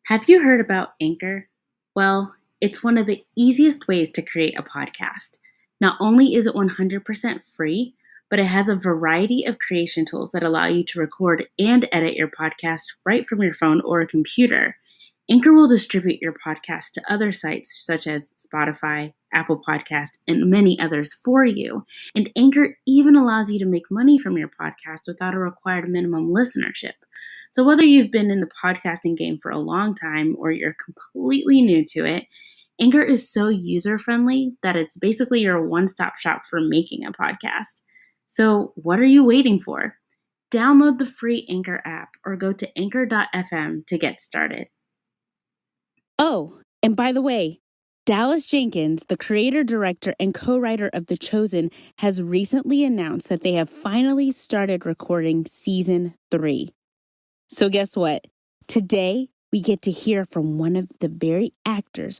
Have you heard about Anchor? Well, it's one of the easiest ways to create a podcast. Not only is it 100% free, but it has a variety of creation tools that allow you to record and edit your podcast right from your phone or a computer. Anchor will distribute your podcast to other sites such as Spotify, Apple Podcast, and many others for you. And Anchor even allows you to make money from your podcast without a required minimum listenership. So whether you've been in the podcasting game for a long time or you're completely new to it, Anchor is so user-friendly that it's basically your one-stop shop for making a podcast. So what are you waiting for? Download the free Anchor app or go to anchor.fm to get started. Oh, and by the way, Dallas Jenkins, the creator, director, and co-writer of The Chosen, has recently announced that they have finally started recording season 3. So guess what? Today, we get to hear from one of the very actors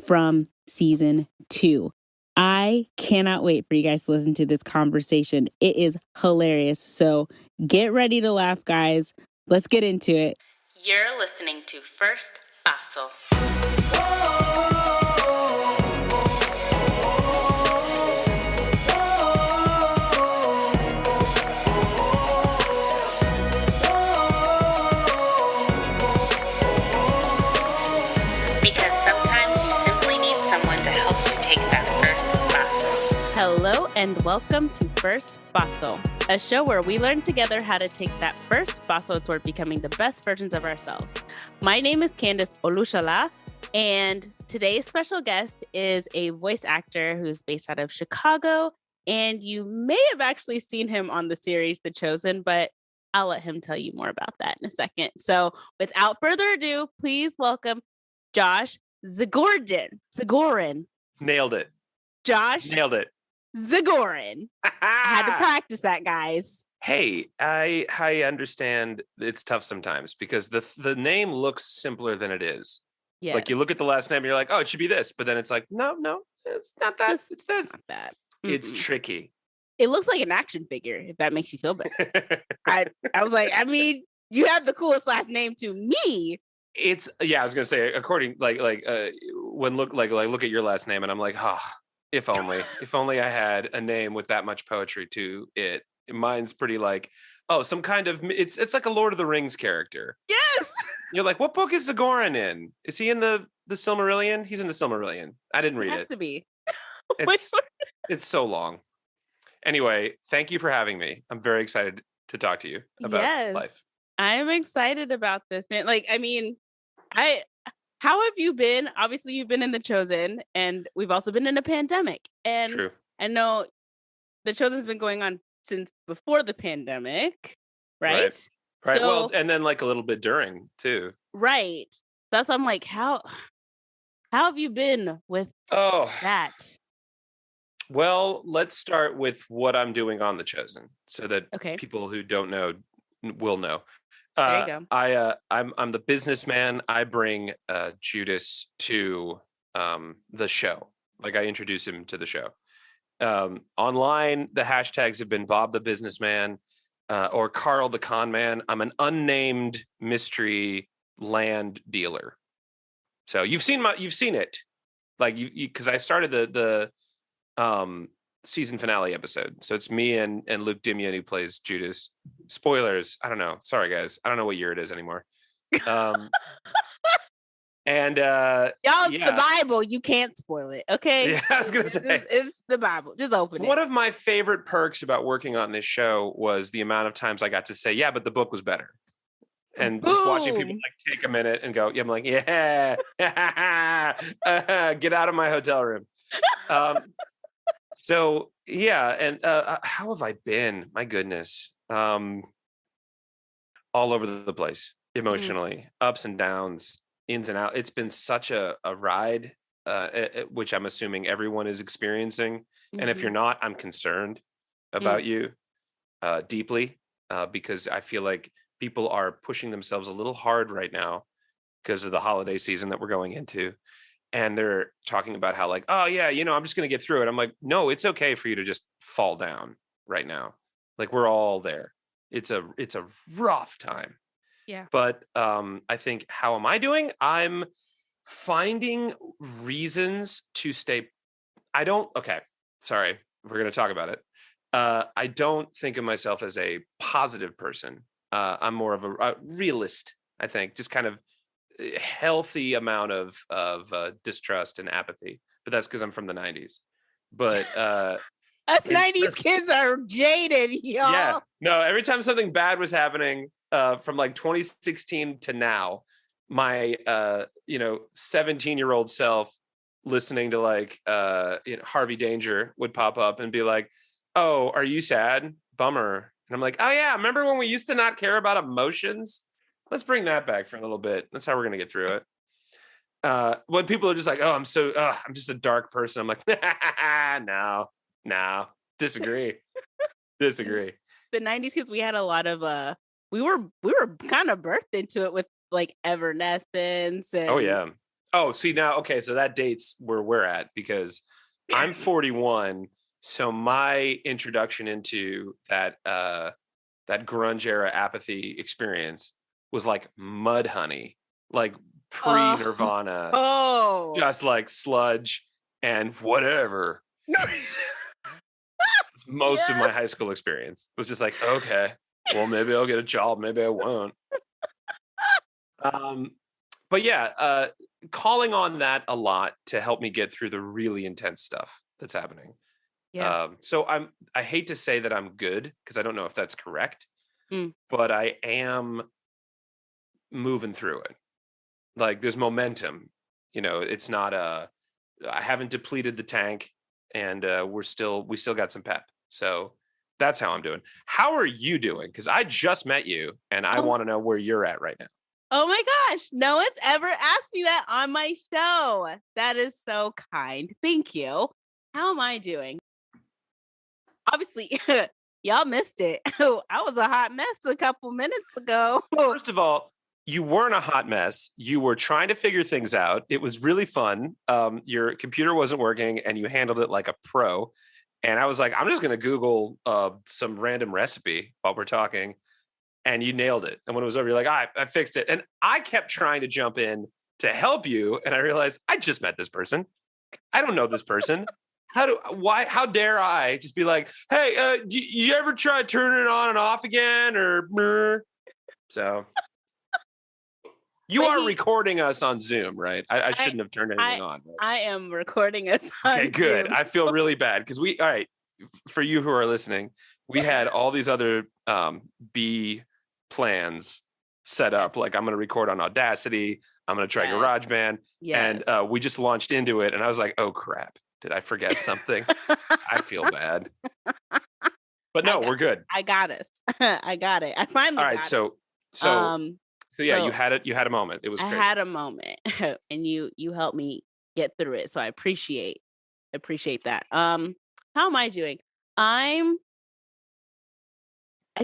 from season 2. I cannot wait for you guys to listen to this conversation. It is hilarious. So get ready to laugh, guys. Let's get into it. You're listening to First Fossil. Hello and welcome to First Fossil, a show where we learn together how to take that first fossil toward becoming the best versions of ourselves. My name is Candace Olushala, and today's special guest is a voice actor who's based out of Chicago, and you may have actually seen him on the series The Chosen, but I'll let him tell you more about that in a second. So without further ado, please welcome Josh Zagorin. Nailed it. Josh. Nailed it. Zagorin. I had to practice that, guys. Hey, I understand it's tough sometimes because the name looks simpler than it is. Yes. Like you look at the last name and you're like, oh, it should be this. But then it's like, no, it's not that. It's this. It's not that. It's tricky. It looks like an action figure, if that makes you feel better. I was like, I mean, you have the coolest last name to me. It's I was gonna say, according when look at your last name and I'm like, if only I had a name with that much poetry to it. Mine's pretty like, some kind of, it's like a Lord of the Rings character. Yes. You're like, what book is Zagorin in? Is he in the Silmarillion? He's in the Silmarillion. I didn't read it. Has to be. It's so long. Anyway, thank you for having me. I'm very excited to talk to you about life. I'm excited about this, man. Like, I mean, how have you been? Obviously, you've been in The Chosen, and we've also been in a pandemic. And True. I know The Chosen's been going on since before the pandemic, right? Right. So, well, and then like a little bit during too. Right. That's I'm like, how have you been with that? Well, let's start with what I'm doing on The Chosen, so that people who don't know will know. There you go. I'm the businessman. I bring Judas to the show. Like I introduce him to the show. Online, the hashtags have been Bob the Businessman or Carl the Con Man. I'm an unnamed mystery land dealer. So you've seen it, like you because I started the season finale episode. So it's me and Luke Dimian who plays Judas. Spoilers. I don't know. Sorry, guys. I don't know what year it is anymore. And y'all, it's the Bible. You can't spoil it. Okay. Yeah, I was gonna say it's the Bible. Just open it. One of my favorite perks about working on this show was the amount of times I got to say, yeah, but the book was better. And just watching people like take a minute and go, I'm like, yeah, get out of my hotel room. So yeah, and how have I been? My goodness, all over the place emotionally, ups and downs, ins and outs. It's been such a ride, which I'm assuming everyone is experiencing. And if you're not, I'm concerned about you deeply because I feel like people are pushing themselves a little hard right now because of the holiday season that we're going into. And they're talking about how like, oh yeah, I'm just going to get through it. I'm like, no, it's okay for you to just fall down right now. Like we're all there. It's a rough time. Yeah. But I think, how am I doing? I'm finding reasons to stay. I don't. Okay, sorry. We're going to talk about it. I don't think of myself as a positive person. I'm more of a realist. I think just kind of healthy amount of distrust and apathy. But that's because I'm from the '90s. But Us in 90s kids are jaded, yeah, y'all. no, every time something bad was happening, from like 2016 to now, my 17-year-old self listening to like Harvey Danger would pop up and be like, "Oh, are you sad? Bummer." And I'm like, "Oh yeah, remember when we used to not care about emotions? Let's bring that back for a little bit. That's how we're gonna get through it." When people are just like, "Oh, I'm just a dark person." I'm like, "No, no, disagree, disagree." The 90s kids, we had a lot of we were kind of birthed into it with like Evanescence and Oh yeah. Oh, see now, okay, so that dates where we're at because I'm 41, so my introduction into that grunge era apathy experience was like Mudhoney, like pre oh, Nirvana, oh. just like sludge and whatever. It's most of Yeah. my high school experience was just like, okay, well maybe I'll get a job, maybe I won't. Um, but yeah, calling on that a lot to help me get through the really intense stuff that's happening. Yeah. So I hate to say that I'm good because I don't know if that's correct, Mm. but I am moving through it. Like there's momentum. It's not I haven't depleted the tank, and we still got some pep. So that's how I'm doing. How are you doing? Because I just met you, and I Oh, want to know where you're at right now. oh my gosh. No one's ever asked me that on my show. That is so kind. Thank you. How am I doing? Obviously, y'all missed it. I was a hot mess a couple minutes ago. First of all, you weren't a hot mess. You were trying to figure things out. It was really fun. Your computer wasn't working, and you handled it like a pro. And I was like, I'm just going to Google some random recipe while we're talking. And you nailed it. And when it was over, you're like, I fixed it. And I kept trying to jump in to help you. And I realized I just met this person. I don't know this person. How dare I just be like, hey, you ever try turning it on and off again? Or so you But are recording us on Zoom, right? I shouldn't have turned anything on. Right? I am recording us on Okay, good. Zoom. I feel really bad because all right, for you who are listening, we had all these other B plans set up. Like I'm going to record on Audacity. I'm going to try GarageBand. Yes. And we just launched into it. And I was like, oh, crap. Did I forget something? I feel bad. But no, we're good. I got us. I got it. I finally all right, got so yeah, you had it. You had a moment. It was crazy. I had a moment and you helped me get through it. So I appreciate that. How am I doing? I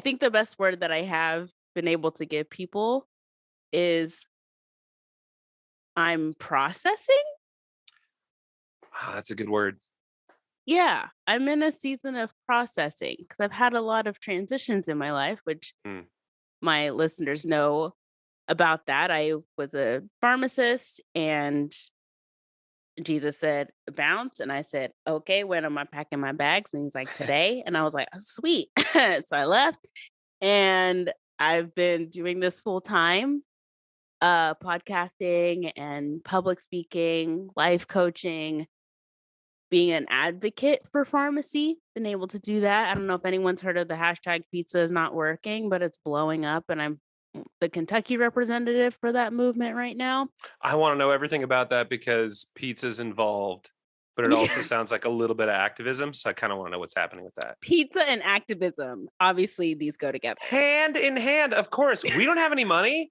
think the best word that I have been able to give people is I'm processing. That's a good word. Yeah, I'm in a season of processing because I've had a lot of transitions in my life, which my listeners know about that. I was a pharmacist and Jesus said, bounce. And I said, okay, when am I packing my bags? And he's like, today. And I was like, oh, sweet. So I left and I've been doing this full time, podcasting and public speaking, life coaching, being an advocate for pharmacy, been able to do that. I don't know if anyone's heard of the hashtag pizza is not working, but it's blowing up. And I'm the Kentucky representative for that movement right now. I want to know everything about that because pizza's involved, but it also sounds like a little bit of activism. So I kind of want to know what's happening with that. Pizza and activism. Obviously, these go together. Hand in hand, of course. We don't have any money.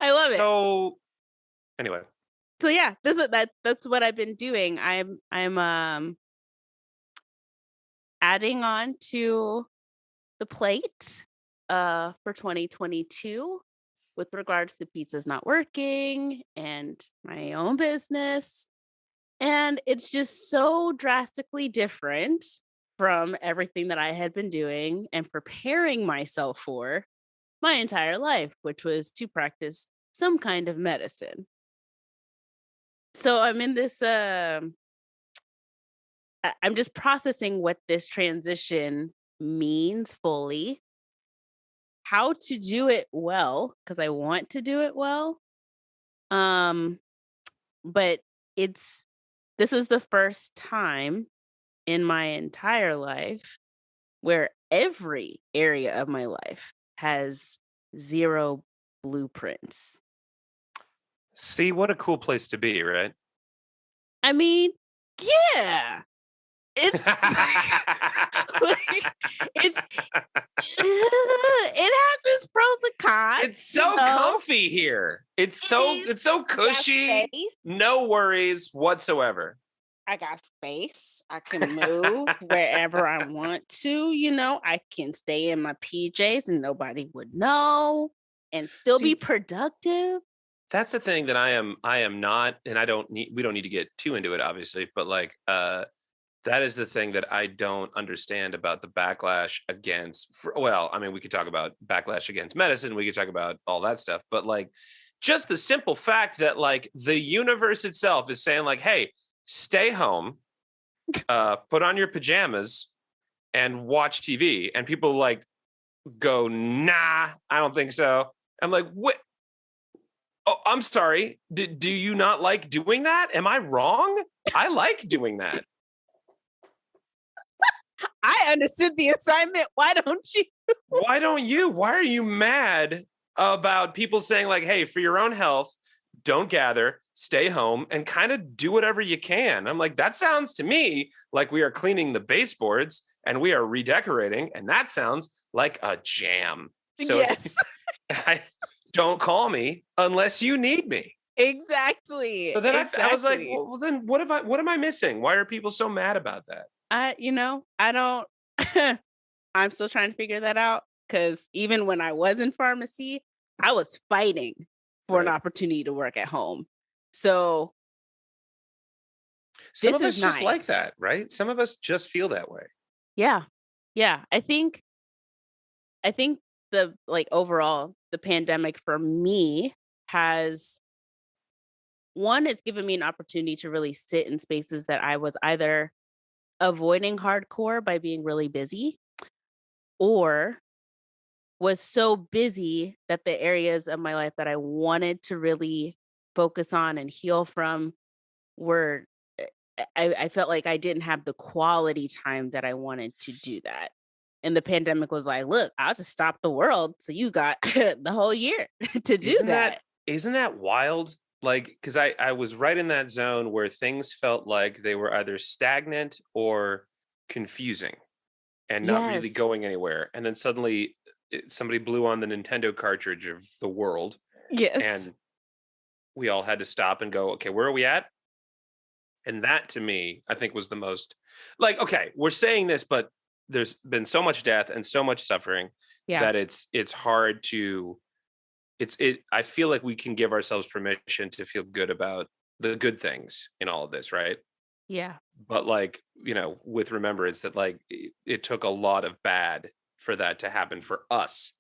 I love it. So anyway. So yeah, that's what I've been doing. I'm adding on to the plate for 2022 with regards to pizza's not working and my own business. And it's just so drastically different from everything that I had been doing and preparing myself for my entire life, which was to practice some kind of medicine. So I'm in this I'm just processing what this transition means fully, how to do it well, because I want to do it well. Um, but it's this is the first time in my entire life where every area of my life has zero blueprints. See, what a cool place to be, right? I mean, yeah. It's it's it has its pros and cons. It's so comfy here. It's so cushy. No worries whatsoever. I got space. I can move wherever I want to, I can stay in my PJs and nobody would know and still be productive. That's the thing that I am not, and we don't need to get too into it, obviously, but like that is the thing that I don't understand about the backlash against, we could talk about backlash against medicine, we could talk about all that stuff, but like just the simple fact that like the universe itself is saying like, hey, stay home, put on your pajamas and watch TV. And people like go, nah, I don't think so. I'm like, what? Oh, I'm sorry. Do you not like doing that? Am I wrong? I like doing that. I understood the assignment. Why don't you? Why don't you? Why are you mad about people saying like, hey, for your own health, don't gather, stay home, and kind of do whatever you can? I'm like, that sounds to me like we are cleaning the baseboards and we are redecorating, and that sounds like a jam. So yes. Don't call me unless you need me. Exactly. So then I was like, well, then what am I missing? Why are people so mad about that? I don't, I'm still trying to figure that out, because even when I was in pharmacy, I was fighting for an opportunity to work at home. So some of us just like that, right? Some of us just feel that way. Yeah. Yeah. I think the overall, the pandemic for me has it's given me an opportunity to really sit in spaces that I was either avoiding hardcore by being really busy, or was so busy that the areas of my life that I wanted to really focus on and heal from were I felt like I didn't have the quality time that I wanted to do that. And the pandemic was like, look, I'll just stop the world. So you got the whole year to do that. Isn't that wild? Like, because I was right in that zone where things felt like they were either stagnant or confusing and not really going anywhere. And then suddenly somebody blew on the Nintendo cartridge of the world. Yes. And we all had to stop and go, okay, where are we at? And that to me, I think was the most like, okay, we're saying this, but there's been so much death and so much suffering that it's hard to I feel like we can give ourselves permission to feel good about the good things in all of this, right? Yeah. But like, with remembrance that like it took a lot of bad for that to happen for us.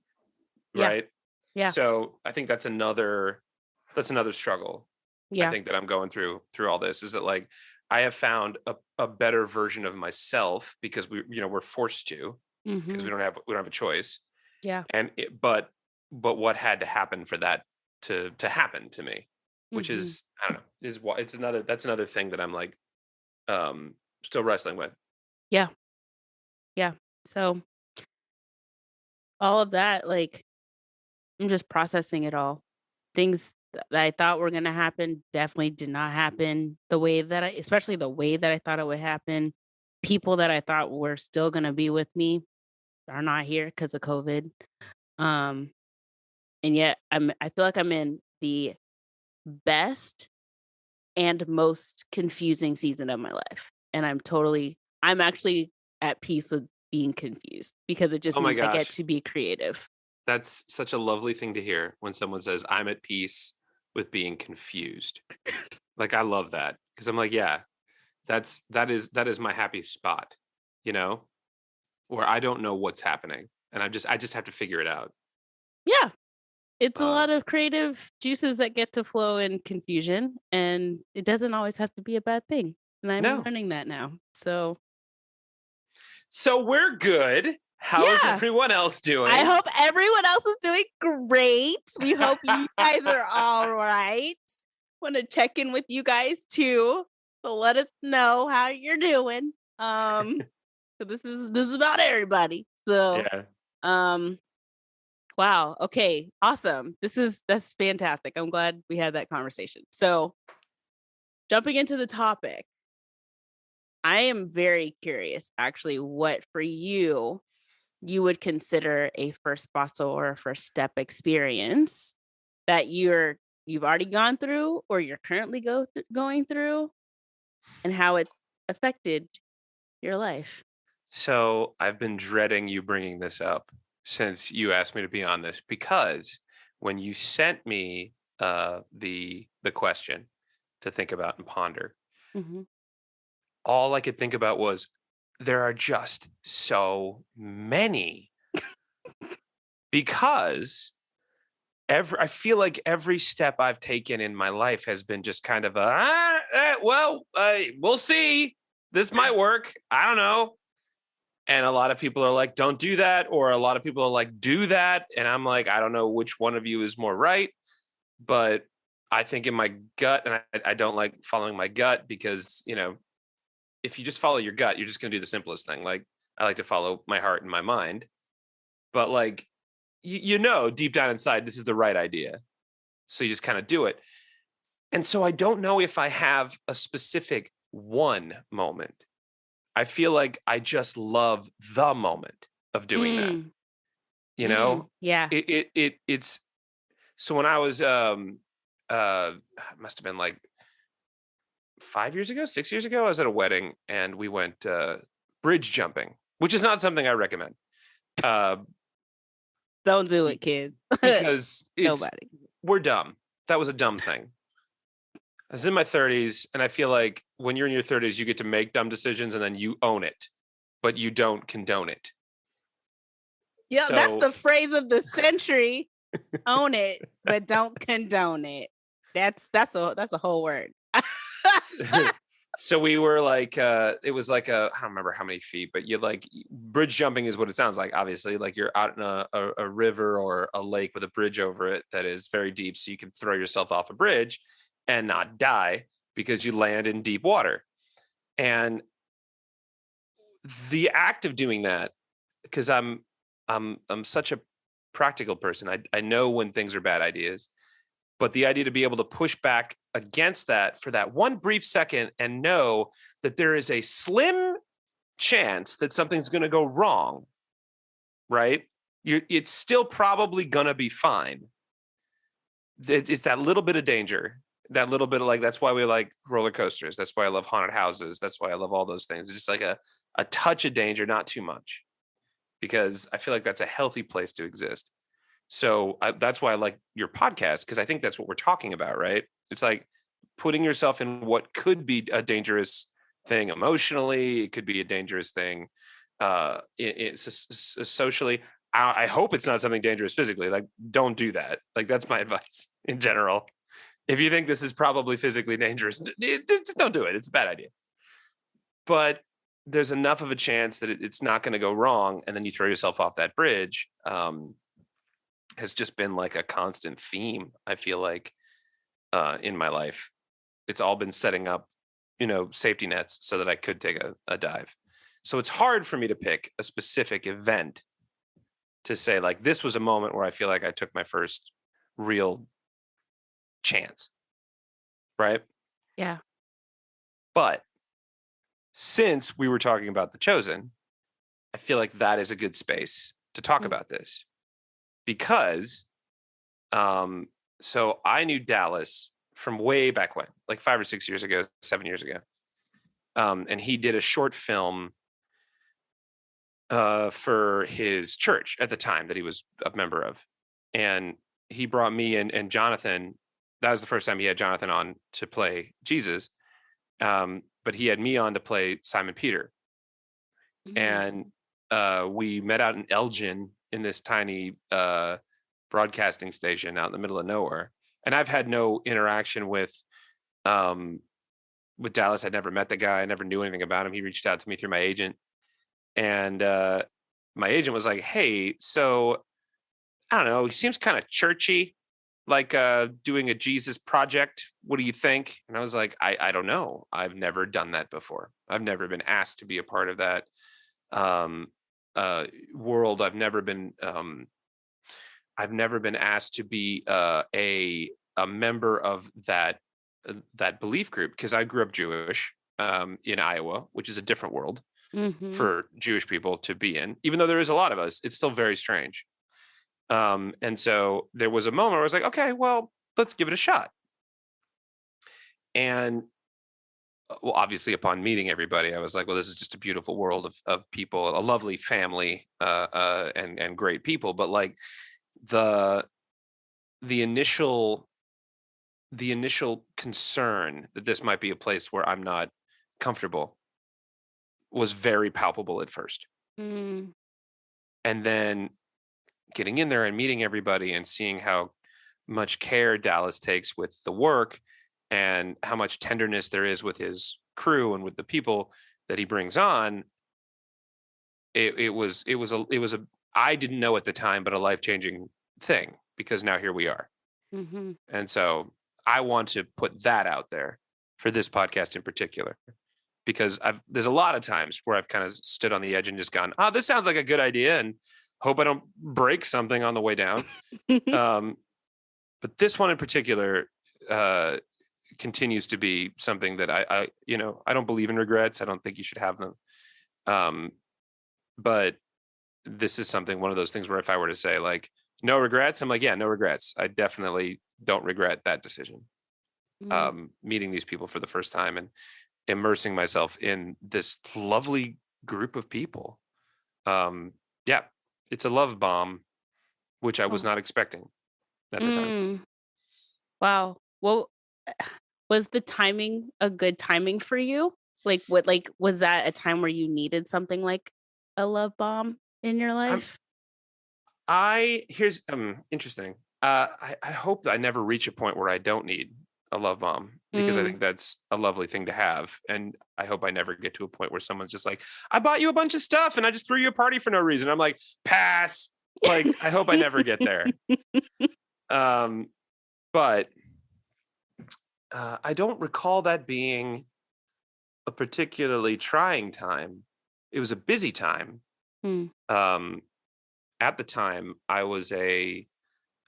Right? Yeah. So I think that's another struggle. Yeah. I think that I'm going through all this is that like I have found a better version of myself because we're forced to, because we don't have a choice. Yeah. And but what had to happen for that to happen to me, which is, I don't know, that's another thing that I'm like still wrestling with. Yeah. Yeah. So all of that, like, I'm just processing it all. Things that I thought were going to happen definitely did not happen especially the way that I thought it would happen. People that I thought were still going to be with me are not here because of COVID. And yet I feel like I'm in the best and most confusing season of my life. And I'm actually at peace with being confused, because it just means I get to be creative. That's such a lovely thing to hear when someone says, I'm at peace with being confused. Like, I love that, because I'm like, yeah, that is my happy spot, where I don't know what's happening and I just have to figure it out. Yeah. It's a Um, lot of creative juices that get to flow in confusion, and it doesn't always have to be a bad thing. And I'm no. learning that now. So, So we're good. How's yeah, everyone else doing? I hope everyone else is doing great. We hope you guys are all right. Want to check in with you guys too. So let us know how you're doing. So this is about everybody. So, Yeah. um, wow. Okay. Awesome. That's fantastic. I'm glad we had that conversation. So, jumping into the topic, I am very curious actually what for you would consider a first fossil or a first step experience that you've already gone through or you're currently going through, and how it affected your life. So I've been dreading you bringing this up since you asked me to be on this, because when you sent me the question to think about and ponder, Mhm. all I could think about was there are just so many, because I feel like every step I've taken in my life has been just kind of we'll see. This might work. I don't know. And a lot of people are like, don't do that. Or a lot of people are like, do that. And I'm like, I don't know which one of you is more right. But I think in my gut, and I don't like following my gut, because, if you just follow your gut, you're just going to do the simplest thing. Like, I like to follow my heart and my mind. But like, deep down inside, this is the right idea. So you just kind of do it. And so I don't know if I have a specific one moment. I feel like I just love the moment of doing that. Mm, yeah. It's so when I was must have been like 5 years ago, 6 years ago, I was at a wedding and we went bridge jumping, which is not something I recommend. Uh, Don't do it, kids. because Nobody. we're dumb. That was a dumb thing. I was in my 30s, and I feel like when you're in your 30s, you get to make dumb decisions and then you own it, but you don't condone it. Yeah, that's So the phrase of the century. Own it, but don't condone it. That's a whole word. so we were like, it was like I don't remember how many feet, but you like bridge jumping is what it sounds like. Obviously, like you're out in a river or a lake with a bridge over it that is very deep, so you can throw yourself off a bridge and not die because you land in deep water. And the act of doing that, because I'm such a practical person. I know when things are bad ideas, but the idea to be able to push back against that for that one brief second and know that there is a slim chance that something's going to go wrong, right? It's still probably going to be fine. It's that little bit of danger, that little bit of like, that's why we like roller coasters. That's why I love haunted houses. That's why I love all those things. It's just like a touch of danger, not too much, because I feel like that's a healthy place to exist. So that's why I like your podcast, because I think that's what we're talking about, right? It's like putting yourself in what could be a dangerous thing emotionally. It could be a dangerous thing socially. I hope it's not something dangerous physically. Like, don't do that. Like, that's my advice in general. If you think this is probably physically dangerous, just don't do it. It's a bad idea. But there's enough of a chance that it's not going to go wrong, and then you throw yourself off that bridge. Has just been like a constant theme, I feel like, in my life. It's all been setting up, safety nets so that I could take a dive. So it's hard for me to pick a specific event to say, like, this was a moment where I feel like I took my first real chance. Right? Yeah. But since we were talking about The Chosen, I feel like that is a good space to talk about this. Because so I knew Dallas from way back when, like 5 or 6 years ago, 7 years ago. And he did a short film for his church at the time that he was a member of. And he brought me and Jonathan. That was the first time he had Jonathan on to play Jesus. But he had me on to play Simon Peter. And we met out in Elgin in this tiny broadcasting station out in the middle of nowhere. And I've had no interaction with Dallas. I'd never met the guy. I never knew anything about him. He reached out to me through my agent. And my agent was like, hey, so I don't know, he seems kind of churchy, like doing a Jesus project. What do you think? And I was like, I don't know. I've never done that before. I've never been asked to be a part of that world. I've never been asked to be a member of that belief group, because I grew up Jewish in Iowa, which is a different world for Jewish people to be in. Even though there is a lot of us, it's still very strange. And so there was a moment where I was like, okay, well, let's give it a shot. And well, obviously upon meeting everybody, I was like, well, this is just a beautiful world of people, a lovely family, and great people. But like the initial concern that this might be a place where I'm not comfortable was very palpable at first. And then getting in there and meeting everybody and seeing how much care Dallas takes with the work and how much tenderness there is with his crew and with the people that he brings on, it was a I didn't know at the time, but a life-changing thing, because now here we are. And so I want to put that out there for this podcast in particular, because there's a lot of times where I've kind of stood on the edge and just gone, oh, this sounds like a good idea, and hope I don't break something on the way down. But this one in particular continues to be something that I don't believe in regrets. I don't think you should have them. But this is one of those things where if I were to say like, no regrets, I'm like, yeah, no regrets. I definitely don't regret that decision. Meeting these people for the first time and immersing myself in this lovely group of people. Yeah, it's a love bomb, which I was not expecting at the time. Wow. Well, was the timing a good timing for you? Like, was that a time where you needed something like a love bomb in your life? Here's interesting. I hope that I never reach a point where I don't need a love bomb, because I think that's a lovely thing to have. And I hope I never get to a point where someone's just like, I bought you a bunch of stuff and I just threw you a party for no reason. I'm like, pass. Like, I hope I never get there. But I don't recall that being a particularly trying time. It was a busy time. At the time, I was a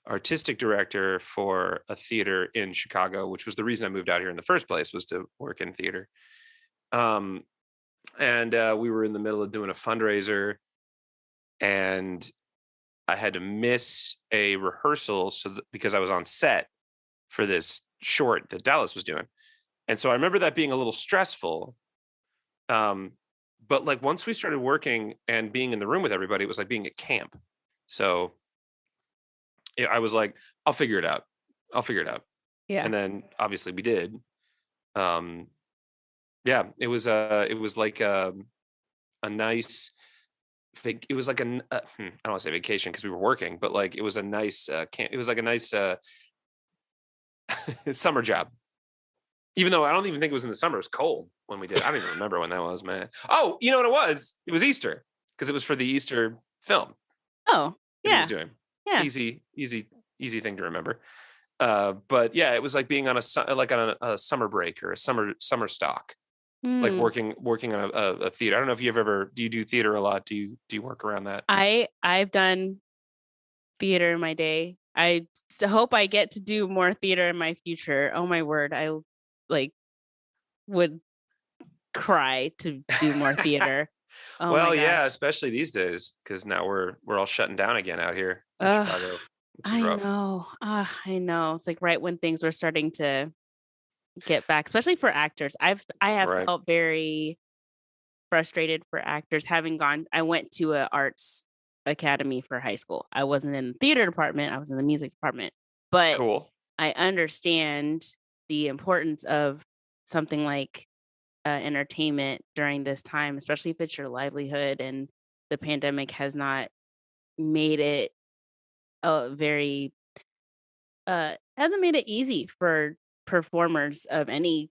artistic director for a theater in Chicago, which was the reason I moved out here in the first place, was to work in theater. And we were in the middle of doing a fundraiser, and I had to miss a rehearsal because I was on set for this short that Dallas was doing. And so I remember that being a little stressful. But like once we started working and being in the room with everybody, it was like being at camp. So I was like, I'll figure it out. Yeah. And then obviously we did. Yeah, it was like a nice, it was like I don't want to say vacation because we were working, but like it was a nice camp. It was like a nice summer job. Even though I don't even think it was in the summer. It was cold when we did it. I don't even remember when that was, man. Oh, you know what it was? It was Easter, because it was for the Easter film. Oh, yeah. He was doing. Yeah. Easy thing to remember. But yeah, it was like being on a summer break or a summer stock, like working on a theater. I don't know if do you do theater a lot? Do you work around that? I've done theater in my day. I hope I get to do more theater in my future. Oh my word. I would cry to do more theater. Oh well, yeah, especially these days, because now we're all shutting down again out here in Chicago. I know. I know. It's like right when things were starting to get back, especially for actors. I have felt very frustrated for actors I went to an arts academy for high school. I wasn't in the theater department. I was in the music department. But cool. I understand the importance of something like entertainment during this time, especially if it's your livelihood, and the pandemic has not made it very hasn't made it easy for performers of any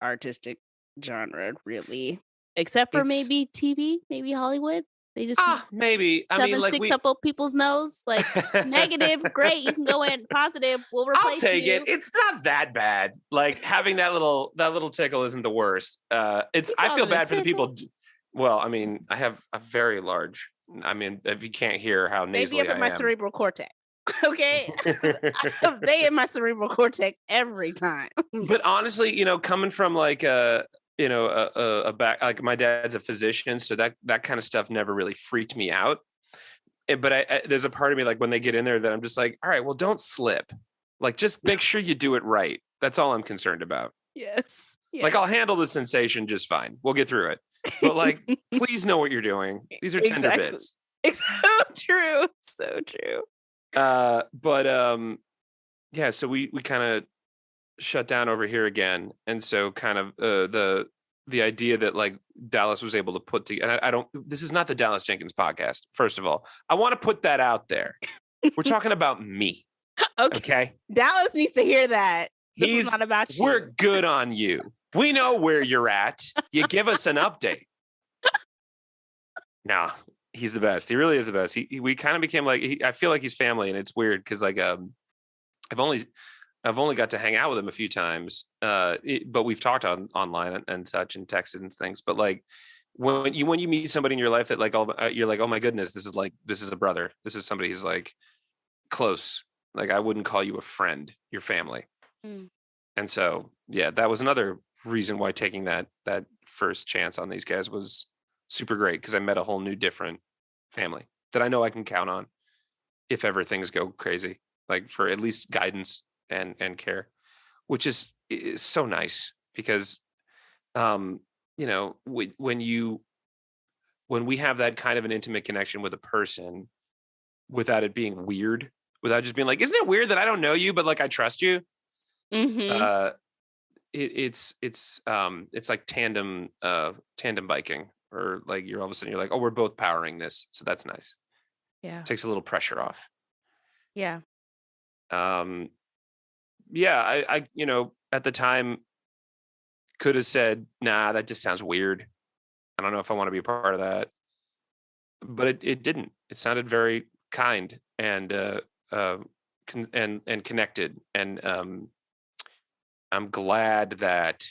artistic genre, really, except for It's maybe TV, maybe Hollywood. They just maybe. I mean, shoving like sticks up people's nose, like negative, great, you can go in. Positive, we'll I'll replace take you. it. It's not that bad. Like having that little tickle isn't the worst. It's You I call feel it a bad for the tickle? people. Well, I mean, I have a very large. I mean, if you can't hear how They be nasally up in I my am. cerebral cortex. Okay, they in my cerebral cortex every time. But honestly, coming from like a back, like my dad's a physician, so that kind of stuff never really freaked me out. But there's a part of me like when they get in there that I'm just like, all right, well, don't slip. Like, just make sure you do it right. That's all I'm concerned about. Yes. Like, I'll handle the sensation just fine. We'll get through it. But like, please know what you're doing. These are tender bits. It's so true. So true. But yeah, so we kind of shut down over here again, and so kind of the idea that like Dallas was able to put together. And I don't. This is not the Dallas Jenkins podcast. First of all, I want to put that out there. We're talking about me. Okay. Dallas needs to hear that. This is not about you. We're good on you. We know where you're at. You give us an update. Nah, he's the best. He really is the best. We kind of became like, I feel like he's family, and it's weird because like I've only got to hang out with him a few times, but we've talked online and such and texted and things. But like when you meet somebody in your life that like you're like, oh my goodness, this is a brother. This is somebody who's like close. Like I wouldn't call you a friend. You're family. Mm. And so yeah, that was another reason why taking that first chance on these guys was super great, because I met a whole new different family that I know I can count on if ever things go crazy, like for at least guidance and care, which is so nice because when we have that kind of an intimate connection with a person without it being weird, without just being like, isn't it weird that I don't know you but like I trust you? Mm-hmm. It's like tandem biking, or like you're all of a sudden you're like, oh, we're both powering this, so that's nice. Yeah, Takes a little pressure off. Yeah. Yeah, I at the time could have said, nah, that just sounds weird. I don't know if I want to be a part of that. But it didn't. It sounded very kind and connected. And I'm glad that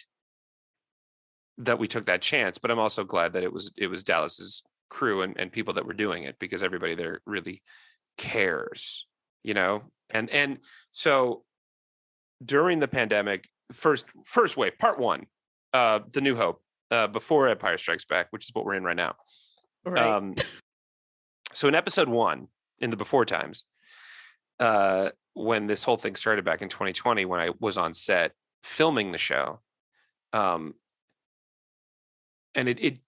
we took that chance, but I'm also glad that it was Dallas's crew and people that were doing it, because everybody there really cares, and so during the pandemic, first wave, part one, The New Hope, before Empire Strikes Back, which is what we're in right now. Right. So in episode 1, in the before times, when this whole thing started back in 2020, when I was on set filming the show, and it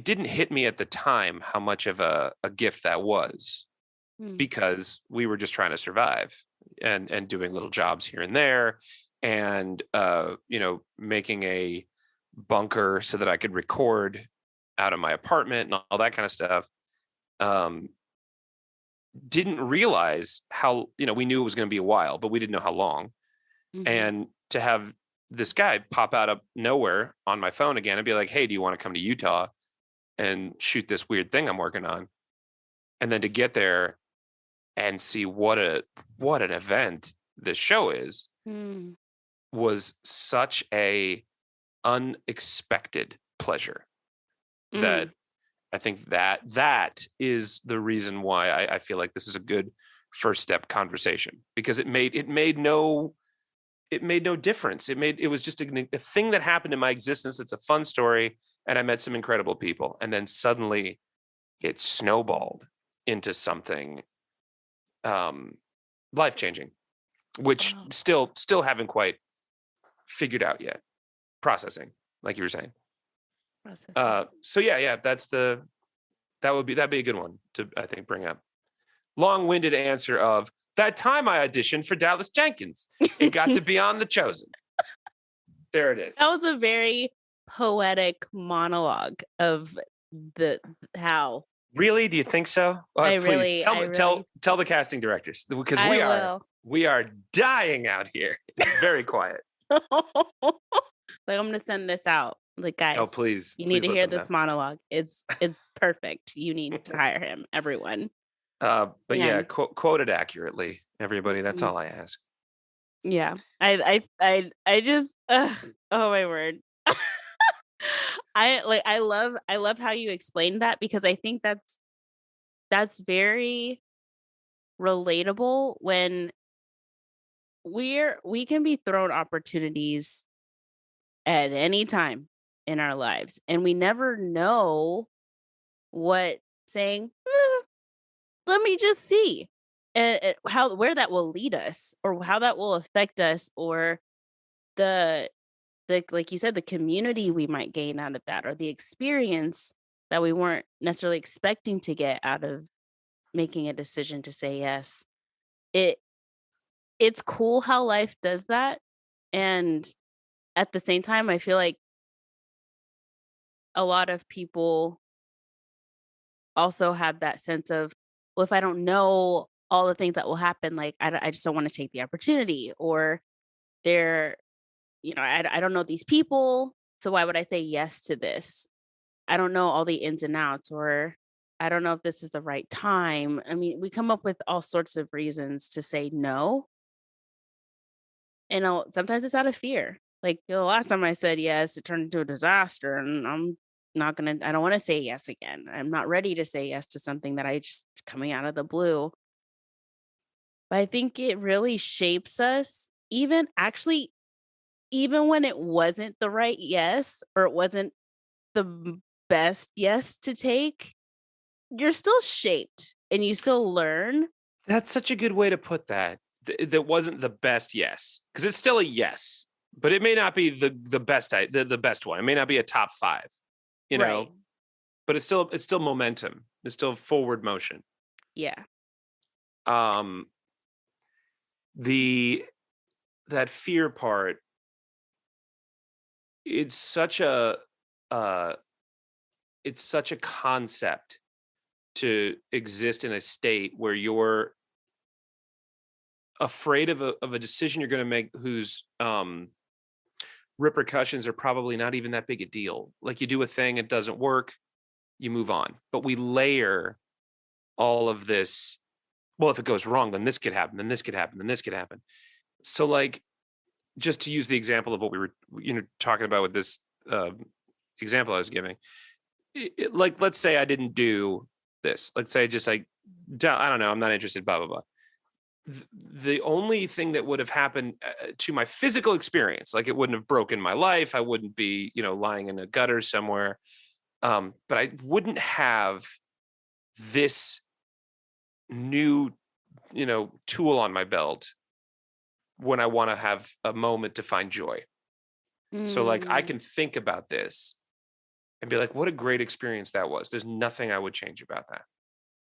didn't hit me at the time how much of a gift that was, because we were just trying to survive and doing little jobs here and there, and making a bunker so that I could record out of my apartment and all that kind of stuff. Didn't realize how, we knew it was going to be a while, but we didn't know how long. Mm-hmm. And to have this guy pop out of nowhere on my phone again and be like, hey, do you want to come to Utah and shoot this weird thing I'm working on? And then to get there and see what an event this show is, was such a unexpected pleasure that I think that is the reason why I feel like this is a good first step conversation, because it made no difference. It was just a thing that happened in my existence. It's a fun story, and I met some incredible people, and then suddenly it snowballed into something life-changing, which still haven't quite figured out yet. Processing, like you were saying. So yeah, that'd be a good one to, I think, bring up. Long-winded answer of that time I auditioned for Dallas Jenkins. It got to be on The Chosen. There it is. That was a very poetic monologue of how Really? Do you think so? Please tell the casting directors, because we are dying out here. It's very quiet. Like, I'm gonna send this out. Like, guys, oh please, you need to hear this monologue. It's perfect. You need to hire him, everyone. But yeah, quote it accurately, everybody. That's all I ask. Yeah, I just, oh my word. I love how you explained that, because I think that's very relatable when we can be thrown opportunities at any time in our lives, and we never know what saying, let me just see, and where that will lead us, or how that will affect us, or the like you said, the community we might gain out of that, or the experience that we weren't necessarily expecting to get out of making a decision to say yes. It it's cool how life does that. And at the same time, I feel like a lot of people also have that sense of, well, if I don't know all the things that will happen, like, I just don't want to take the opportunity, or they're, I don't know these people. So why would I say yes to this? I don't know all the ins and outs, or I don't know if this is the right time. I mean, we come up with all sorts of reasons to say no. And sometimes it's out of fear. Like, the last time I said yes, it turned into a disaster. And I don't want to say yes again. I'm not ready to say yes to something that I just coming out of the blue. But I think it really shapes us, even when it wasn't the right yes, or it wasn't the best yes to take, you're still shaped and you still learn. That's such a good way to put that. That wasn't the best yes, because it's still a yes, but it may not be the best the best one. It may not be a top 5, Right. but it's still momentum. It's still forward motion. Yeah. That fear part, it's such a concept to exist in a state where you're afraid of a decision you're going to make, whose repercussions are probably not even that big a deal. Like, you do a thing, it doesn't work, you move on. But we layer all of this. Well, if it goes wrong, then this could happen, then this could happen, then this could happen. So, like, just to use the example of what we were, talking about with this example I was giving, like, let's say I didn't do this. Let's say I don't know, I'm not interested, blah, blah, blah. The only thing that would have happened to my physical experience, like, it wouldn't have broken my life. I wouldn't be, lying in a gutter somewhere. But I wouldn't have this new, tool on my belt when I want to have a moment to find joy. So, like, I can think about this and be like, what a great experience that was. There's nothing I would change about that.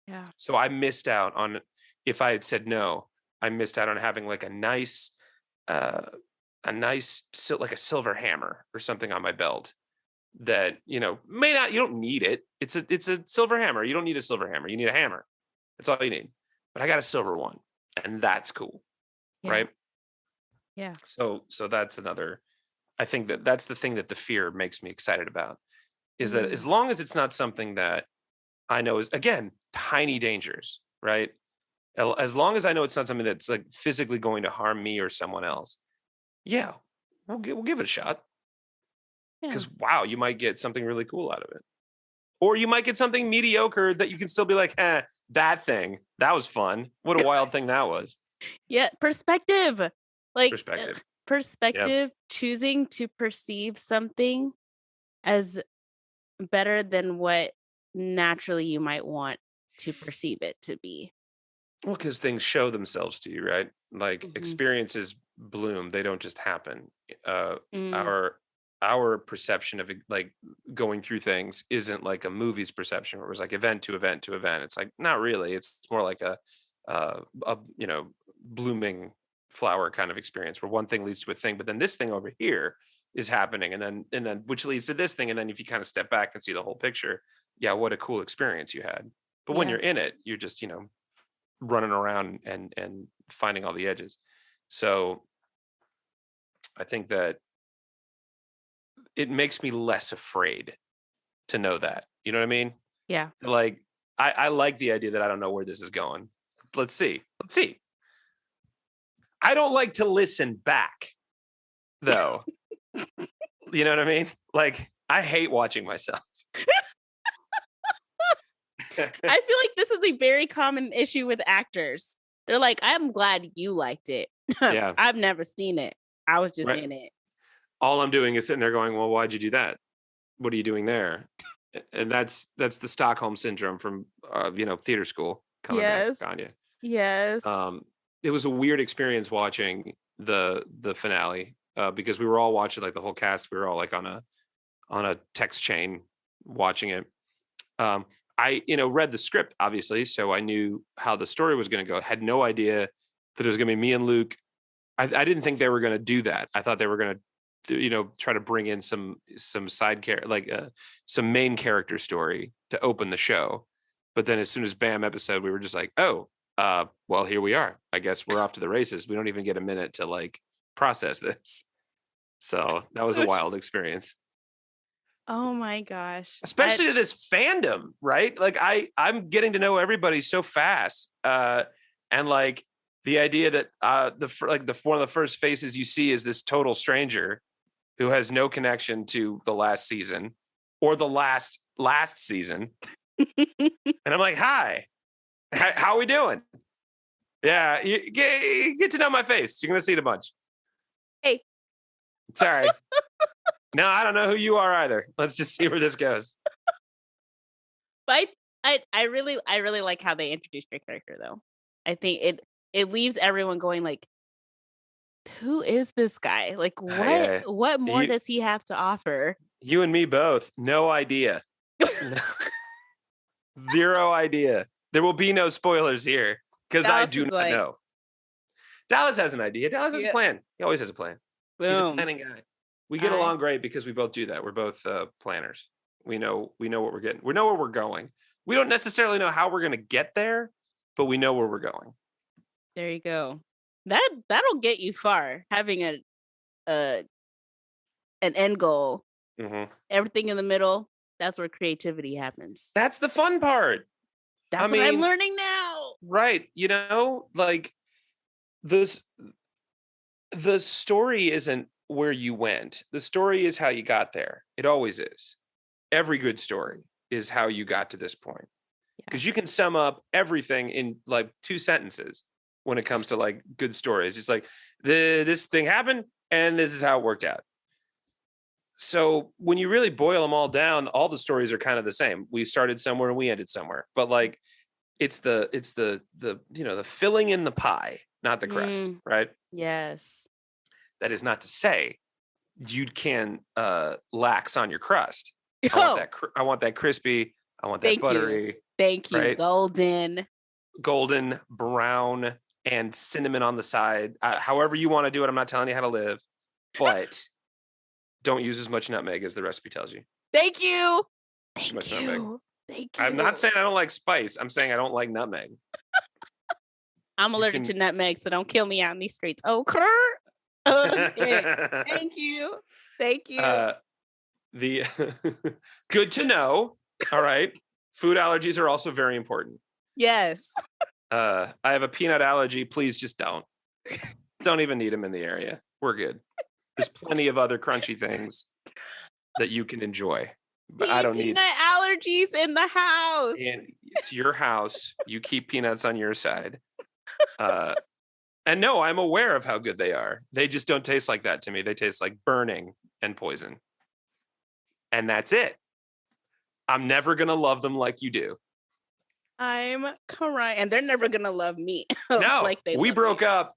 Yeah. So I missed out on, if I had said no, I missed out on having, like, a nice, like a silver hammer or something on my belt that, may not, you don't need it. It's a silver hammer. You don't need a silver hammer. You need a hammer. That's all you need. But I got a silver one, and that's cool. Yeah. Right. Yeah. So that's another, I think that's the thing that the fear makes me excited about, is that as long as it's not something that I know is, again, tiny dangers, right? As long as I know it's not something that's, like, physically going to harm me or someone else, yeah, we'll give it a shot. Because wow, you might get something really cool out of it, or you might get something mediocre that you can still be like, that thing, that was fun. What a wild thing that was. Yeah, perspective. Like, perspective. Yep. Choosing to perceive something as better than what naturally you might want to perceive it to be. Well, because things show themselves to you, right? Like, experiences bloom; they don't just happen. Our perception of, like, going through things isn't like a movie's perception, where it was like event to event to event. It's like, not really. It's more like a blooming flower kind of experience, where one thing leads to a thing, but then this thing over here is happening, and then which leads to this thing, and then if you kind of step back and see the whole picture, yeah, what a cool experience you had. But when you're in it, you're just, running around and finding all the edges. So I think that it makes me less afraid to know that. You know what I mean? Yeah. Like, I like the idea that I don't know where this is going. Let's see. I don't like to listen back, though. You know what I mean? Like, I hate watching myself. I feel like this is a very common issue with actors. They're like, I'm glad you liked it. Yeah. I've never seen it. I was just in it. All I'm doing is sitting there going, well, why'd you do that? What are you doing there? And that's the Stockholm syndrome from theater school coming back on you. Yes. It was a weird experience watching the finale because we were all watching, like the whole cast. We were all like on a text chain watching it. I read the script obviously, so I knew how the story was going to go. Had no idea that it was going to be me and Luke. I didn't think they were going to do that. I thought they were going to try to bring in some side character, like some main character story to open the show. But then as soon as bam episode, we were just like, oh, well, here we are. I guess we're off to the races. We don't even get a minute to like process this. So that was a wild experience. Oh my gosh. Especially to this fandom, right? Like I'm getting to know everybody so fast. And like the idea that one of the first faces you see is this total stranger who has no connection to the last season or the last season. And I'm like, hi, how are we doing? Yeah, you get to know my face. You're going to see it a bunch. Hey. Sorry. No, I don't know who you are either. Let's just see where this goes. But I really like how they introduced your character, though. I think it leaves everyone going like, who is this guy? Like, what more does he have to offer? You and me both. No idea. Zero idea. There will be no spoilers here because I do not know. Dallas has an idea. Dallas has a plan. He always has a plan. Boom. He's a planning guy. We get along great because we both do that. We're both planners. We know what we're getting. We know where we're going. We don't necessarily know how we're going to get there, but we know where we're going. There you go. That'll get you far. Having an end goal. Mm-hmm. Everything in the middle. That's where creativity happens. That's the fun part. That's what I'm learning now. Right. Like the story isn't where you went. The story is how you got there. It always is. Every good story is how you got to this point. Because you can sum up everything in like 2 sentences when it comes to like good stories. It's like this thing happened and this is how it worked out. So when you really boil them all down, all the stories are kind of the same. We started somewhere and we ended somewhere. But like it's the filling in the pie, not the crust, right? Yes. That is not to say you can lax on your crust. I want that crispy. I want that buttery. Thank you. Right? Golden, brown, and cinnamon on the side. However you want to do it. I'm not telling you how to live, but don't use as much nutmeg as the recipe tells you. Thank you. I'm not saying I don't like spice. I'm saying I don't like nutmeg. I'm allergic to nutmeg, so don't kill me out in these streets. Oh, Kurt. Okay. Thank you. The good to know. All right. Food allergies are also very important. Yes. I have a peanut allergy. Please just don't even need them in the area. We're good. There's plenty of other crunchy things that you can enjoy, but I don't need peanut allergies in the house. And it's your house. You keep peanuts on your side. And no, I'm aware of how good they are. They just don't taste like that to me. They taste like burning and poison. And that's it. I'm never going to love them like you do. I'm crying. And they're never going to love me. No, like we broke up.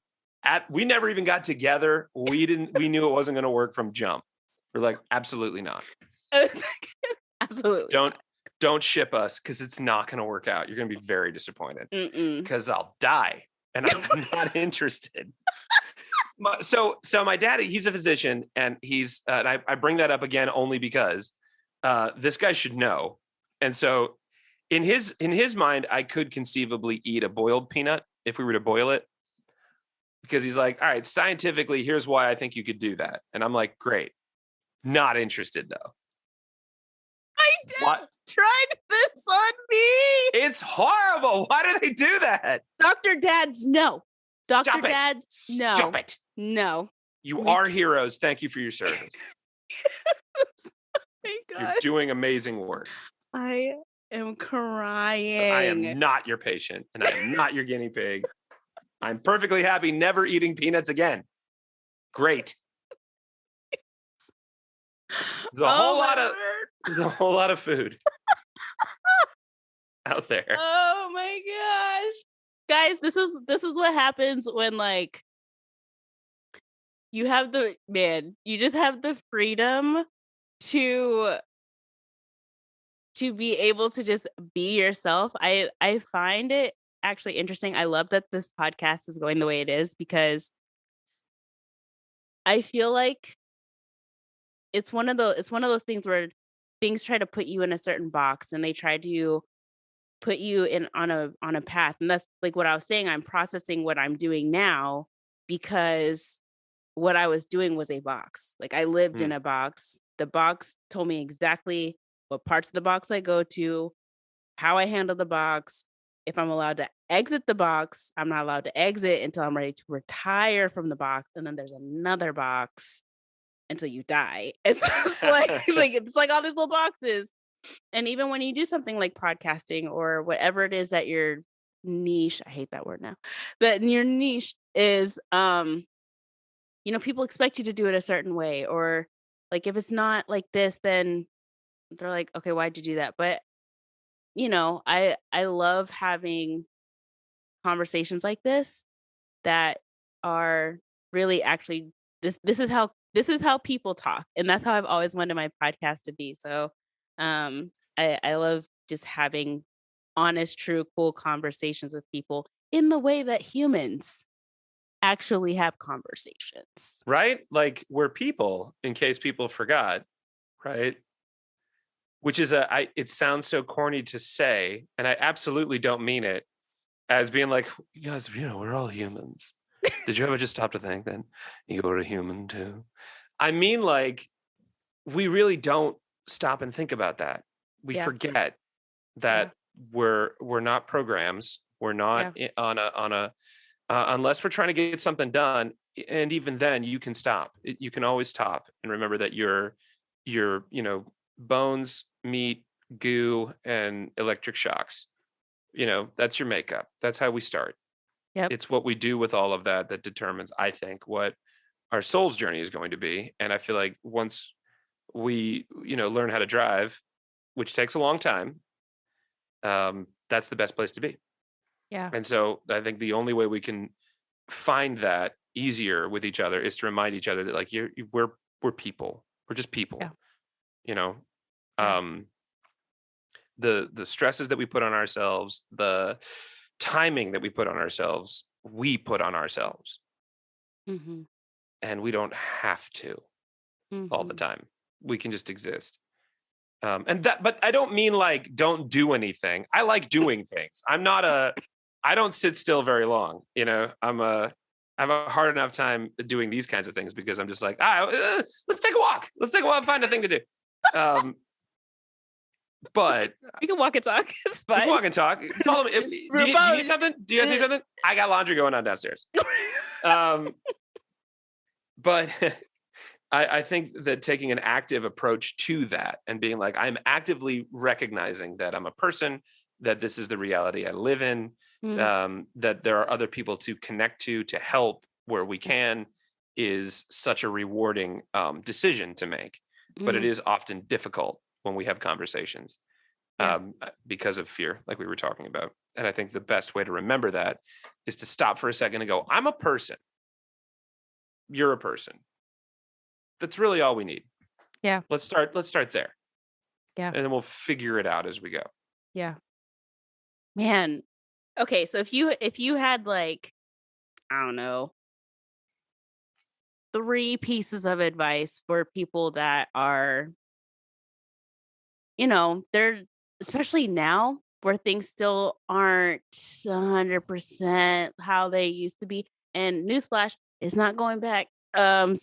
We never even got together. We knew it wasn't going to work from jump. We're like, absolutely not. Absolutely. Don't ship us because it's not going to work out. You're going to be very disappointed because I'll die. And I'm not interested. So my daddy, he's a physician, and he's and I bring that up again only because this guy should know. And so in his mind, I could conceivably eat a boiled peanut if we were to boil it. Because he's like, all right, scientifically, here's why I think you could do that. And I'm like, great. Not interested though. My dad tried this on me. It's horrible. Why do they do that? Dr. Dads, no. Dr. Stop Dads, no. Stop it. No. You are heroes. Thank you for your service. My God. You're doing amazing work. I am crying. I am not your patient, and I am not your guinea pig. I'm perfectly happy never eating peanuts again. Great. There's a whole lot of food out there. Oh my gosh. Guys, this is what happens when like you just have the freedom to be able to just be yourself. I find it actually interesting. I love that this podcast is going the way it is because I feel like it's one of those things where things try to put you in a certain box and they try to put you in on a path. And that's like what I was saying. I'm processing what I'm doing now because what I was doing was a box. Like I lived in a box. The box told me exactly what parts of the box I go to, how I handle the box. If I'm allowed to exit the box, I'm not allowed to exit until I'm ready to retire from the box. And then there's another box until you die. It's just like it's like all these little boxes. And even when you do something like podcasting or whatever it is that your niche, I hate that word now, but your niche is, people expect you to do it a certain way, or like, if it's not like this, then they're like, okay, why'd you do that? But, I love having conversations like this that are really actually, this is how people talk. And that's how I've always wanted my podcast to be. So, I love just having honest, true, cool conversations with people in the way that humans actually have conversations. Right? Like we're people, in case people forgot, right? Which is it sounds so corny to say, and I absolutely don't mean it as being like, you guys, we're all humans. Did you ever just stop to think that you're a human too? I mean, like, we really don't stop and think about that. We forget that we're not programs. We're not on a unless we're trying to get something done. And even then you can stop. You can always stop and remember that your bones, meat, goo, and electric shocks. That's your makeup. That's how we start. Yep. It's what we do with all of that determines, I think, what our soul's journey is going to be. And I feel like once we, learn how to drive, which takes a long time, that's the best place to be. Yeah. And so I think the only way we can find that easier with each other is to remind each other that like we're people. We're just people. Yeah. The stresses that we put on ourselves, the timing that we put on ourselves, we put on ourselves. Mm-hmm. And we don't have to all the time. We can just exist. But I don't mean like don't do anything. I like doing things. I don't sit still very long. I have a hard enough time doing these kinds of things because I'm just like, let's take a walk. Let's take a walk and find a thing to do. But we can walk and talk. It's fine. We can walk and talk. Follow me. Do you need something? Do you guys need something? I got laundry going on downstairs. But I think that taking an active approach to that and being like, I'm actively recognizing that I'm a person, that this is the reality I live in, that there are other people to connect to help where we can, is such a rewarding decision to make. But it is often difficult when we have conversations because of fear, like we were talking about. And I think the best way to remember that is to stop for a second and go, I'm a person. You're a person. That's really all we need. Yeah. Let's start there. Yeah. And then we'll figure it out as we go. Yeah. Man. Okay. So if you had like, I don't know, 3 pieces of advice for people that are, they're, especially now, where things still aren't 100% how they used to be. And newsflash, it's not going back. But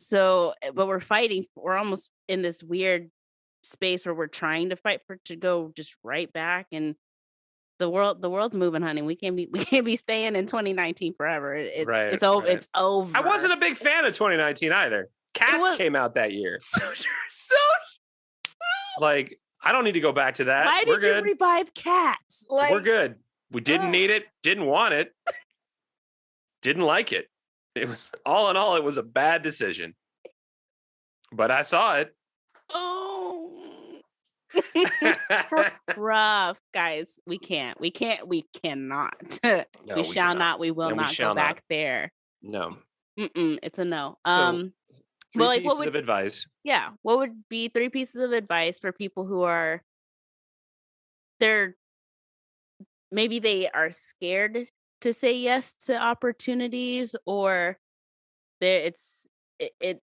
we're fighting. We're almost in this weird space where we're trying to fight for it to go just right back. And the world's moving, honey. We can't be staying in 2019 forever. It's over. Right. It's over. I wasn't a big fan of 2019 either. Cats came out that year. So Like, I don't need to go back to that. why We're did you good. revive Cats? Like, We're good. We didn't ugh. need it. Didn't want it. Didn't like it. It was all in all, it was a bad decision. But I saw it. Oh. Rough, guys. We cannot. No, We shall cannot. not. We will And we not shall go back not. there. No. It's a no. So, three well, like, pieces of advice. yeah, what would be 3 pieces of advice for people who are they're maybe they are scared to say yes to opportunities, or is it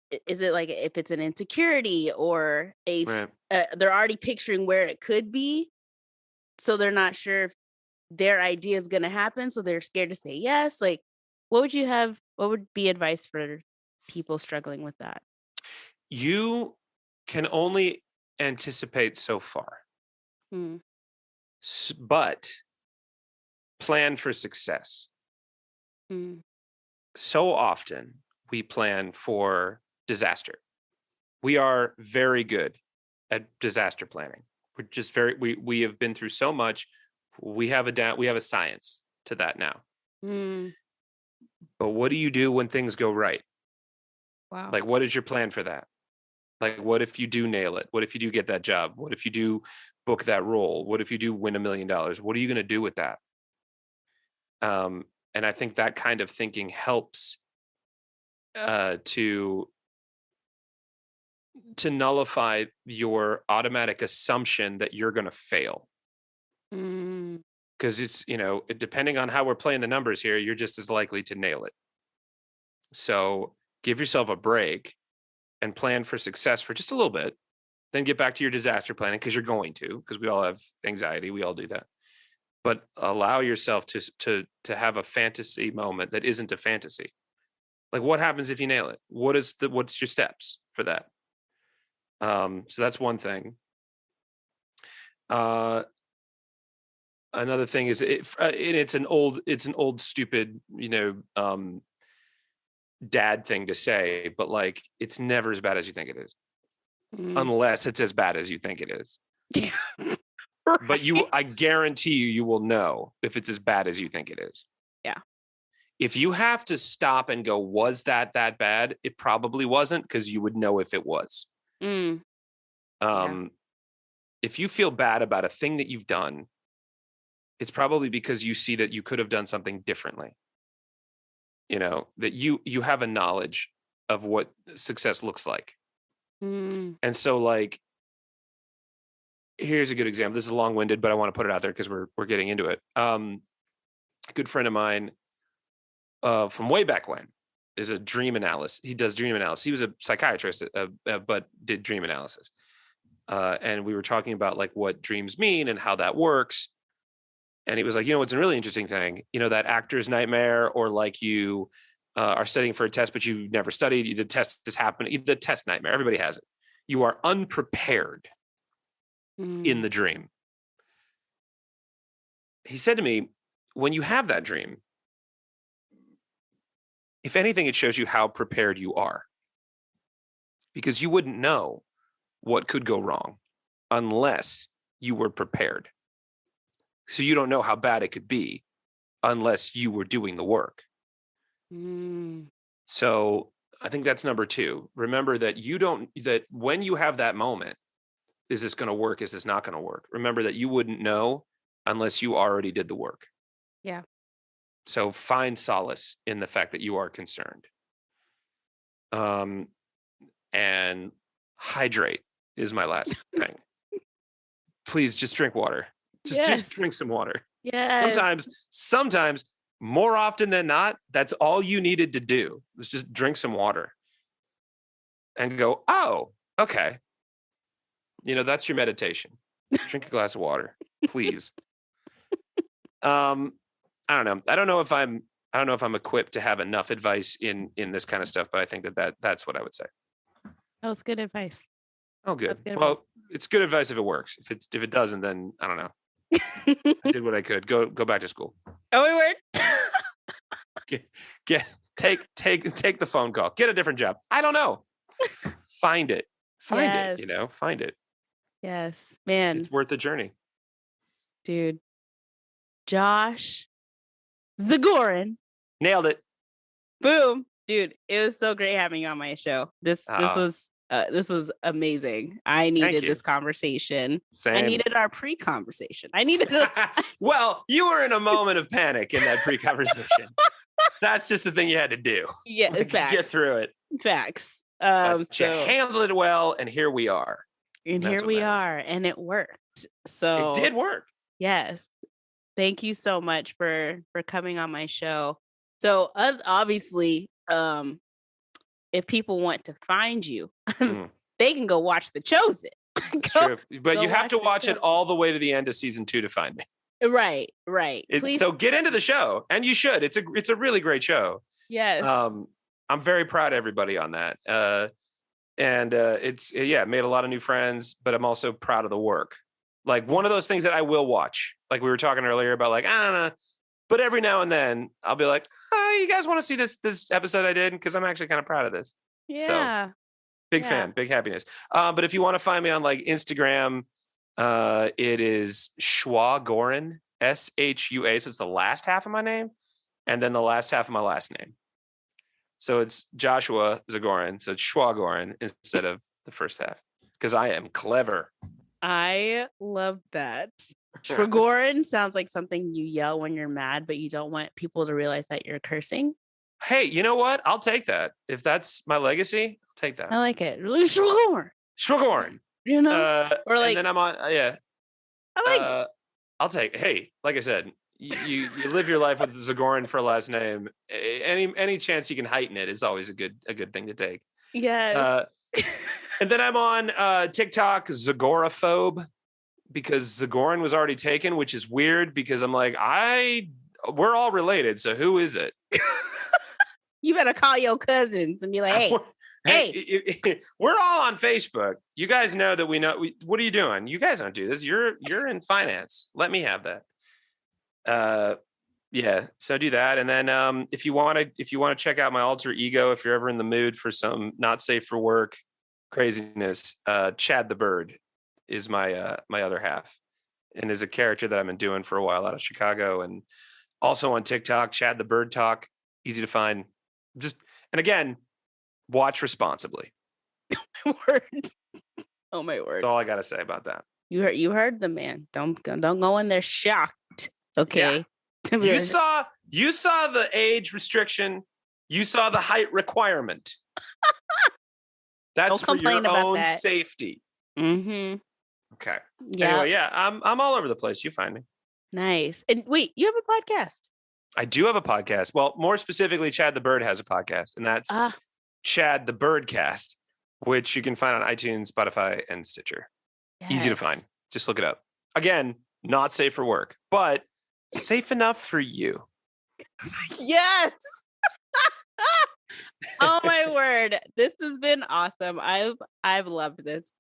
like if it's an insecurity or Right. they're already picturing where it could be, so they're not sure if their idea is going to happen, so they're scared to say yes. Like, what would be advice for people struggling with that? You can only anticipate so far, Hmm. but plan for success. Hmm. So often we plan for disaster. We are very good at disaster planning. We're just we have been through so much. We have a science to that now. Hmm. But what do you do when things go right? Wow. Like, what is your plan for that? Like, what if you do nail it? What if you do get that job? What if you do book that role? What if you do win $1 million? What are you going to do with that? And I think that kind of thinking helps to nullify your automatic assumption that you're going to fail. Hmm. Because it's, depending on how we're playing the numbers here, you're just as likely to nail it. So give yourself a break and plan for success for just a little bit. Then get back to your disaster planning, because you're going to, because we all have anxiety. We all do that. But allow yourself to have a fantasy moment that isn't a fantasy. Like, what happens if you nail it? What's your steps for that? So that's one thing. Another thing is it's an old stupid, dad thing to say, but like, it's never as bad as you think it is, unless it's as bad as you think it is. Yeah. But I guarantee you will know if it's as bad as you think it is. Yeah. If you have to stop and go, was that bad? It probably wasn't, because you would know if it was. Yeah. If you feel bad about a thing that you've done, it's probably because you see that you could have done something differently. That you have a knowledge of what success looks like. And so, like, here's a good example. This is long-winded, but I want to put it out there because we're getting into it. A good friend of mine from way back when is a dream analyst. He does dream analysis. He was a psychiatrist, but did dream analysis. And we were talking about like what dreams mean and how that works. And he was like, what's a really interesting thing, that actor's nightmare, or like you are studying for a test, but you never studied. The test is happening. The test nightmare. Everybody has it. You are unprepared in the dream. He said to me, when you have that dream, if anything, it shows you how prepared you are, because you wouldn't know what could go wrong unless you were prepared. So you don't know how bad it could be unless you were doing the work. So I think that's number 2. Remember that that when you have that moment, is this going to work? Is this not going to work? Remember that you wouldn't know unless you already did the work. Yeah. So find solace in the fact that you are concerned. And hydrate is my last thing. Please just drink water. Just drink some water. Yes. Sometimes, more often than not, that's all you needed to do was just drink some water and go, oh, okay. That's your meditation. Drink a glass of water, please. I don't know. I don't know if I'm equipped to have enough advice in this kind of stuff, but I think that's what I would say. That was good advice. Oh, good. That's good Well, advice. it's good advice if it works. If it doesn't, then I don't know. I did what I could. Go back to school. Oh, it worked. Take the phone call. Get a different job. I don't know. Find it. Find it. Find it. Yes, man. It's worth the journey. Dude. Josh Zagorin. Nailed it. Boom. Dude, it was so great having you on my show. This was amazing. I needed this conversation. Same. I needed our pre-conversation. Well, you were in a moment of panic in that pre-conversation. That's just the thing you had to do. Yeah, facts. Get through it. Facts. You handled it well, and here we are. And here we are, and it worked. So it did work. Yes. Thank you so much for coming on my show. So obviously, if people want to find you, they can go watch The Chosen. True. But you have to watch it all the way to the end of season 2 to find me. Right. So get into the show, and you should. It's a really great show. Yes. I'm very proud of everybody on that. It's made a lot of new friends, but I'm also proud of the work. Like one of those things that I will watch, like we were talking earlier about, like, I don't know, but every now and then I'll be like, oh, you guys want to see this episode I did? Because I'm actually kind of proud of this. Yeah. So, big fan, big happiness. But if you want to find me on like Instagram, it is Shua Gorin, SHUA. So it's the last half of my name and then the last half of my last name. So it's Joshua Zagorin. So it's Shua Gorin instead of the first half, because I am clever. I love that. Shwagorin sounds like something you yell when you're mad, but you don't want people to realize that you're cursing. Hey, you know what? I'll take that. If that's my legacy, I'll take that. I like it. Shwagorin. Shwagorin. You know? Or like, and then I'm on, I like it. I'll take, hey, like I said, you live your life with Zagorin for a last name. Any chance you can heighten it is always a good thing to take. Yes. And then I'm on TikTok, Zagoraphobe, because Zagorin was already taken, which is weird because I'm like, we're all related. So who is it? You better call your cousins and be like, hey, we're all on Facebook. You guys know that we know. What are you doing? You guys don't do this. You're in finance. Let me have that. Yeah. So do that. And then if you want to check out my alter ego, if you're ever in the mood for some not safe for work craziness, Chad the Bird is my other half, and is a character that I've been doing for a while out of Chicago, and also on TikTok, Chad the Bird Talk, easy to find. And again, watch responsibly. Word. Oh my word. That's all I gotta say about that. You heard the man. Don't go in there shocked. Okay. Yeah. You saw the age restriction. You saw the height requirement. That's for your own safety. Mm-hmm. Okay. Yeah. Anyway, I'm all over the place. You find me. Nice. And wait, you have a podcast? I do have a podcast. Well, more specifically, Chad the Bird has a podcast, and that's Chad the Birdcast, which you can find on iTunes, Spotify, and Stitcher. Yes. Easy to find. Just look it up. Again, not safe for work, but safe enough for you. Yes. Oh my word. This has been awesome. I've loved this.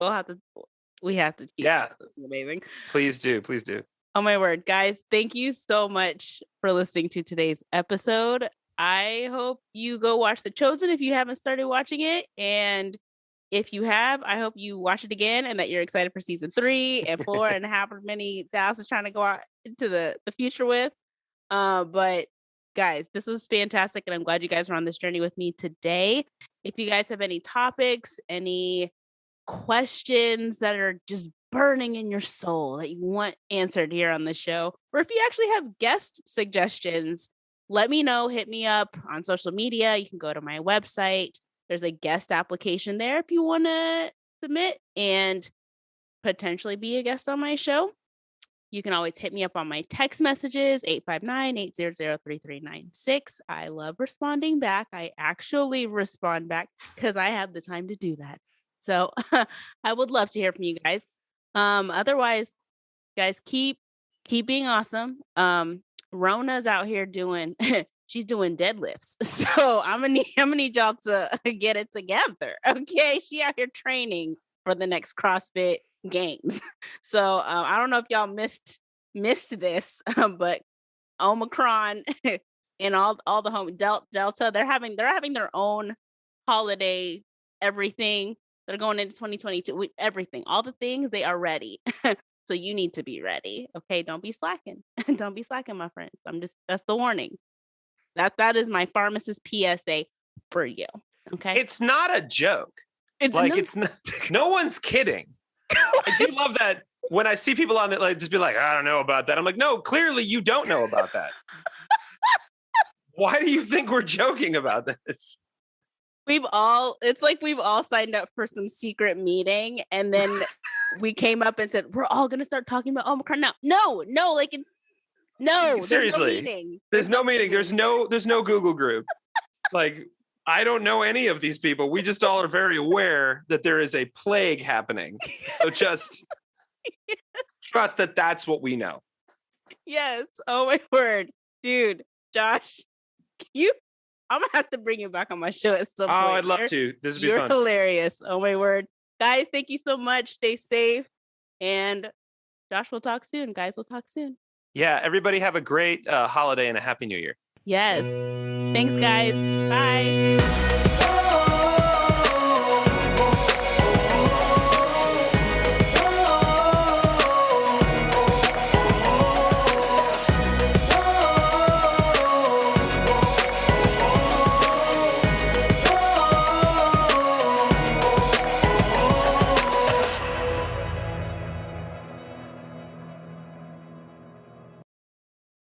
We have to keep this is amazing. Please do. Oh my word. Guys, thank you so much for listening to today's episode. I hope you go watch The Chosen if you haven't started watching it. And if you have, I hope you watch it again and that you're excited for season 3 and 4 and however many Dallas is trying to go out into the future with. But guys, this was fantastic, and I'm glad you guys were on this journey with me today. If you guys have any topics, any questions that are just burning in your soul that you want answered here on the show, or if you actually have guest suggestions, let me know. Hit me up on social media. You can go to my website. There's a guest application there if you want to submit and potentially be a guest on my show. You can always hit me up on my text messages, 859-800-3396. I love responding back. I actually respond back because I have the time to do that. So I would love to hear from you guys. Otherwise, guys, keep being awesome. Rona's out here doing she's doing deadlifts. So I'm gonna need y'all to get it together. Okay. She out here training for the next CrossFit games. So I don't know if y'all missed this, but Omicron and all the home Delta, they're having their own holiday everything. They're going into 2022 everything, all the things, they are ready. So you need to be ready. Okay, don't be slacking. Don't be slacking, my friends. That's the warning. That is my pharmacist PSA for you. Okay. It's not a joke. It's not, no one's kidding. I do love that when I see people on it, like just be like, I don't know about that. I'm like, no, clearly you don't know about that. Why do you think we're joking about this? It's like we've all signed up for some secret meeting, and then we came up and said, we're all going to start talking about Omicron now. No, Seriously. There's no meeting. There's no Google group. Like, I don't know any of these people. We just all are very aware that there is a plague happening. So just trust that that's what we know. Yes. Oh my word. Dude, Josh, I'm gonna have to bring you back on my show at some point. Oh, I'd love to. This would be fun. You're hilarious. Oh my word. Guys, thank you so much. Stay safe. And Josh, we'll talk soon. Guys, we'll talk soon. Yeah, everybody have a great holiday and a happy new year. Yes. Thanks, guys. Bye.